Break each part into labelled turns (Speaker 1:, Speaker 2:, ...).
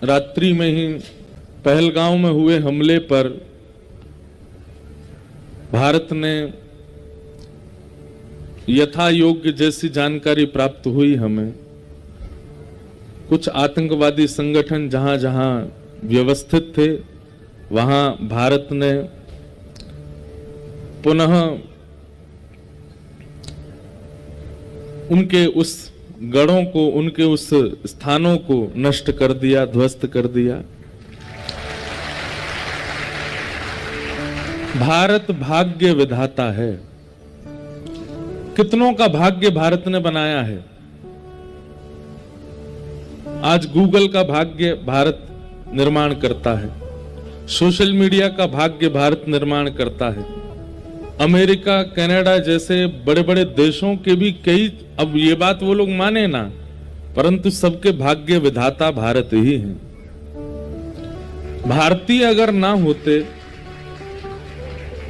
Speaker 1: रात्रि में ही पहलगांव में हुए हमले पर भारत ने यथा योग्य जैसी जानकारी प्राप्त हुई हमें, कुछ आतंकवादी संगठन जहां जहां व्यवस्थित थे वहां भारत ने पुनः उनके उस गढ़ों को, उनके उस स्थानों को नष्ट कर दिया, ध्वस्त कर दिया। भारत भाग्य विधाता है। कितनों का भाग्य भारत ने बनाया है। आज गूगल का भाग्य भारत निर्माण करता है, सोशल मीडिया का भाग्य भारत निर्माण करता है। अमेरिका, कनाडा जैसे बड़े बड़े देशों के भी कई, अब ये बात वो लोग माने ना, परंतु सबके भाग्य विधाता भारत ही है। भारतीय अगर ना होते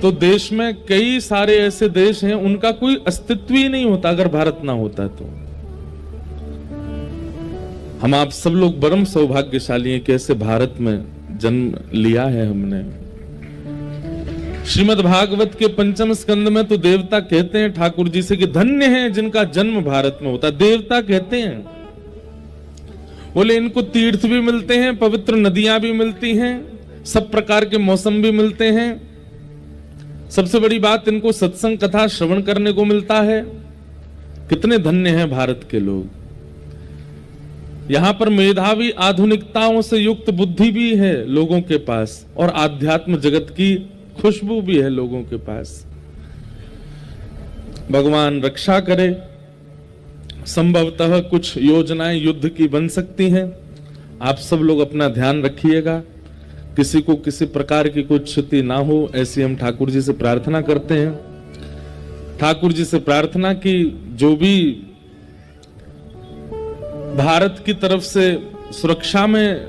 Speaker 1: तो देश में कई सारे ऐसे देश हैं उनका कोई अस्तित्व ही नहीं होता अगर भारत ना होता तो। हम आप सब लोग परम सौभाग्यशाली हैं कि ऐसे भारत में जन्म लिया है हमने। श्रीमद् भागवत के पंचम स्कंद में तो देवता कहते हैं ठाकुर जी से कि धन्य हैं जिनका जन्म भारत में होता। देवता कहते हैं, बोले इनको तीर्थ भी मिलते हैं, पवित्र नदियां भी मिलती हैं, सब प्रकार के मौसम भी मिलते हैं। सबसे बड़ी बात, इनको सत्संग कथा श्रवण करने को मिलता है। कितने धन्य हैं भारत के लोग। यहां पर मेधावी आधुनिकताओं से युक्त बुद्धि भी है लोगों के पास, और आध्यात्म जगत की खुशबू भी है लोगों के पास। भगवान रक्षा करे। संभवतः कुछ योजनाएं युद्ध की बन सकती हैं। आप सब लोग अपना ध्यान रखिएगा, किसी को किसी प्रकार की कोई क्षति ना हो, ऐसी हम ठाकुर जी से प्रार्थना करते हैं। ठाकुर जी से प्रार्थना की जो भी भारत की तरफ से सुरक्षा में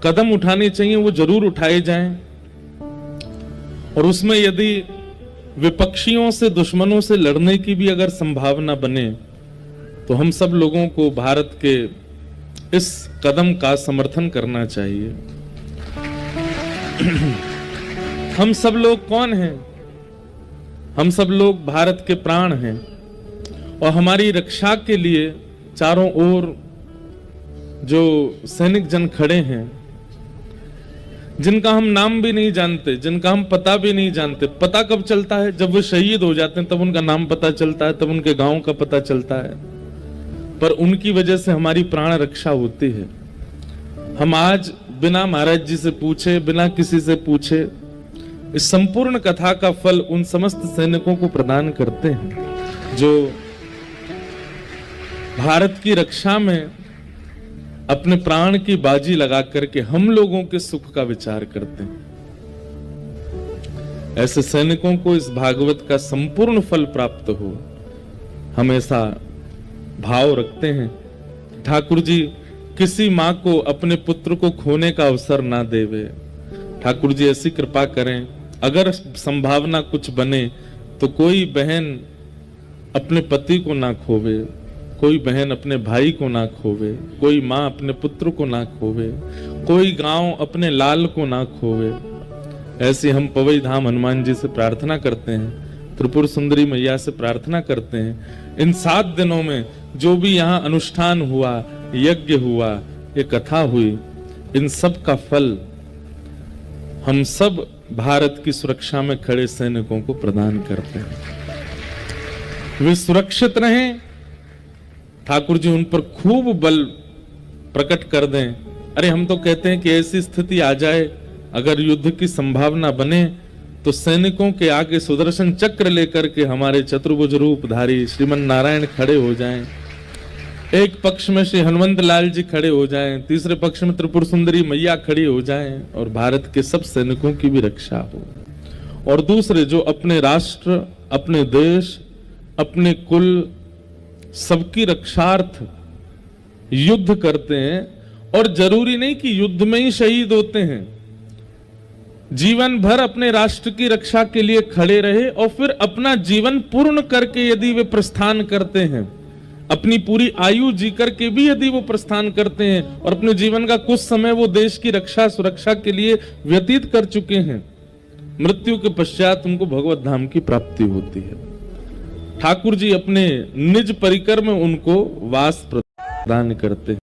Speaker 1: कदम उठाने चाहिए वो जरूर उठाए जाएं, और उसमें यदि विपक्षियों से, दुश्मनों से लड़ने की भी अगर संभावना बने तो हम सब लोगों को भारत के इस कदम का समर्थन करना चाहिए। हम सब लोग कौन हैं? हम सब लोग भारत के प्राण हैं, और हमारी रक्षा के लिए चारों ओर जो सैनिक जन खड़े हैं, जिनका हम नाम भी नहीं जानते, जिनका हम पता भी नहीं जानते। पता कब चलता है? जब वो शहीद हो जाते हैं तब उनका नाम पता चलता है, तब उनके गांव का पता चलता है। पर उनकी वजह से हमारी प्राण रक्षा होती है। हम आज बिना महाराज जी से पूछे, बिना किसी से पूछे, इस संपूर्ण कथा का फल उन समस्त सैनिकों को प्रदान करते हैं जो भारत की रक्षा में अपने प्राण की बाजी लगा करके हम लोगों के सुख का विचार करते हैं। ऐसे सैनिकों को इस भागवत का संपूर्ण फल प्राप्त हो, हम ऐसा भाव रखते हैं। ठाकुर जी किसी मां को अपने पुत्र को खोने का अवसर ना देवे। ठाकुर जी ऐसी कृपा करें, अगर संभावना कुछ बने तो कोई बहन अपने पति को ना खोवे, कोई बहन अपने भाई को ना खोवे, कोई माँ अपने पुत्र को ना खोवे, कोई गांव अपने लाल को ना खोवे। ऐसे हम पवई धाम हनुमान जी से प्रार्थना करते हैं, त्रिपुर सुंदरी मैया से प्रार्थना करते हैं। इन 7 दिनों में जो भी यहाँ अनुष्ठान हुआ, यज्ञ हुआ, ये कथा हुई, इन सब का फल हम सब भारत की सुरक्षा में खड़े सैनिकों को प्रदान करते हैं। वे सुरक्षित रहें, ठाकुर जी उन पर खूब बल प्रकट कर दें। अरे हम तो कहते हैं कि ऐसी स्थिति आ जाए, अगर युद्ध की संभावना बने तो सैनिकों के आगे सुदर्शन चक्र लेकर के हमारे चतुर्भुज रूपधारी श्रीमन नारायण खड़े हो जाएं। एक पक्ष में श्री हनुमंत लाल जी खड़े हो जाएं, तीसरे पक्ष में त्रिपुर सुंदरी मैया खड़ी हो जाएं, और भारत के सब सैनिकों की भी रक्षा हो। और दूसरे जो अपने राष्ट्र, अपने देश, अपने कुल, सबकी रक्षार्थ युद्ध करते हैं, और जरूरी नहीं कि युद्ध में ही शहीद होते हैं, जीवन भर अपने राष्ट्र की रक्षा के लिए खड़े रहे और फिर अपना जीवन पूर्ण करके यदि वे प्रस्थान करते हैं, अपनी पूरी आयु जीकर के भी यदि वो प्रस्थान करते हैं और अपने जीवन का कुछ समय वो देश की रक्षा सुरक्षा के लिए व्यतीत कर चुके हैं, मृत्यु के पश्चात उनको भगवत धाम की प्राप्ति होती है। ठाकुर जी अपने निज परिकर में उनको वास प्रदान करते हैं।